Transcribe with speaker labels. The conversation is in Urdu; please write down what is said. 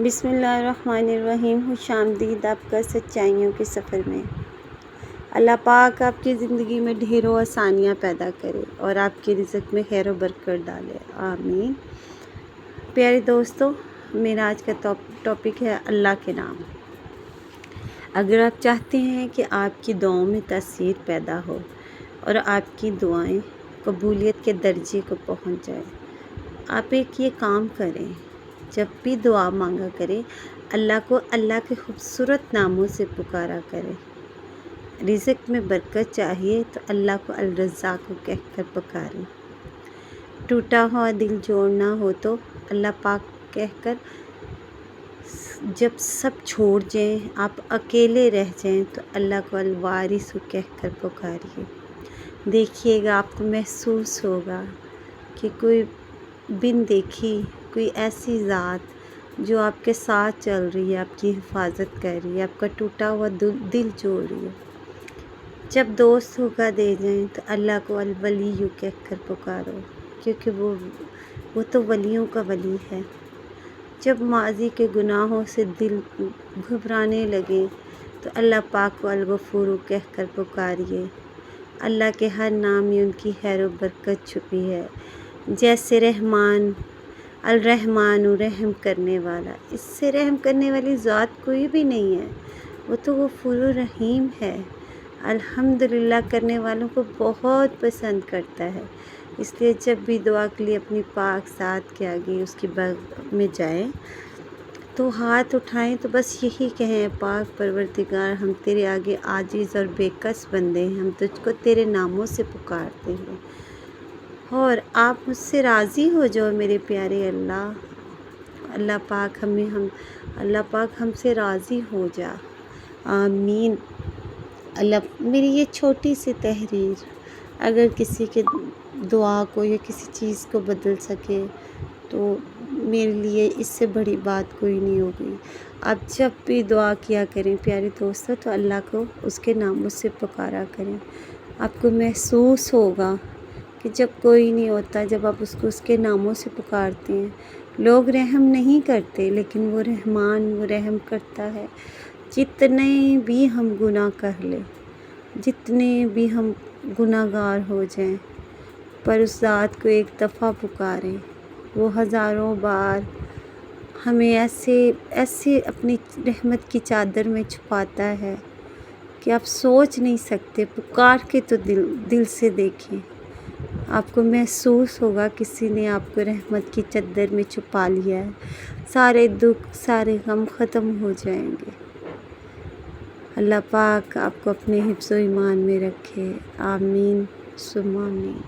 Speaker 1: بسم اللہ الرحمن الرحیم۔ خوش آمدید آپ کا سچائیوں کے سفر میں۔ اللہ پاک آپ کی زندگی میں ڈھیروں آسانیاں پیدا کرے اور آپ کی رزق میں خیر و برکت ڈالے، آمین۔ پیارے دوستو، میرا آج کا ٹاپک ہے اللہ کے نام۔ اگر آپ چاہتے ہیں کہ آپ کی دعاؤں میں تاثیر پیدا ہو اور آپ کی دعائیں قبولیت کے درجے کو پہنچ جائے، آپ ایک یہ کام کریں، جب بھی دعا مانگا کریں اللہ کو اللہ کے خوبصورت ناموں سے پکارا کریں۔ رزق میں برکت چاہیے تو اللہ کو الرزاق کہہ کر پکاریں۔ ٹوٹا ہوا دل جوڑنا ہو تو اللہ پاک کہہ کر، جب سب چھوڑ جائیں آپ اکیلے رہ جائیں تو اللہ کو الوارث کہہ کر پکاریے۔ دیکھیے گا آپ کو محسوس ہوگا کہ کوئی بن دیکھی کوئی ایسی ذات جو آپ کے ساتھ چل رہی ہے، آپ کی حفاظت کر رہی ہے، آپ کا ٹوٹا ہوا دل جوڑ رہی ہے۔ جب دوست دھوکا دے جائیں تو اللہ کو الولی کہہ کر پکارو، کیونکہ وہ تو ولیوں کا ولی ہے۔ جب ماضی کے گناہوں سے دل گھبرانے لگے تو اللہ پاک کو الغفور کہہ کر پکاریے۔ اللہ کے ہر نام میں ان کی خیر و برکت چھپی ہے، جیسے رحمان، الرحمن، رحم کرنے والا۔ اس سے رحم کرنے والی ذات کوئی بھی نہیں ہے، وہ تو غفور الرحیم ہے۔ الحمدللہ کرنے والوں کو بہت پسند کرتا ہے۔ اس لیے جب بھی دعا کے لیے اپنی پاک ذات کے آگے اس کی بارگاہ میں جائیں تو ہاتھ اٹھائیں تو بس یہی کہیں، پاک پروردگار، ہم تیرے آگے عاجز اور بے کس بندے ہیں، ہم تجھ کو تیرے ناموں سے پکارتے ہیں اور آپ مجھ سے راضی ہو جاؤ میرے پیارے اللہ۔ اللہ پاک ہم سے راضی ہو جا، آمین۔ میری یہ چھوٹی سی تحریر اگر کسی کے دعا کو یا کسی چیز کو بدل سکے تو میرے لیے اس سے بڑی بات کوئی نہیں ہوگی۔ آپ جب بھی دعا کیا کریں پیارے دوستو تو اللہ کو اس کے ناموں سے پکارا کریں۔ آپ کو محسوس ہوگا کہ جب کوئی نہیں ہوتا، جب آپ اس کو اس کے ناموں سے پکارتے ہیں، لوگ رحم نہیں کرتے لیکن وہ رحمان، وہ رحم کرتا ہے۔ جتنے بھی ہم گناہ کر لیں، جتنے بھی ہم گناہ گار ہو جائیں، پر اس ذات کو ایک دفعہ پکاریں، وہ ہزاروں بار ہمیں ایسے اپنی رحمت کی چادر میں چھپاتا ہے کہ آپ سوچ نہیں سکتے۔ پکار کے تو دل سے دیکھیں، آپ کو محسوس ہوگا کسی نے آپ کو رحمت کی چادر میں چھپا لیا ہے، سارے دکھ سارے غم ختم ہو جائیں گے۔ اللہ پاک آپ کو اپنے حفظ و ایمان میں رکھے، آمین ثم آمین۔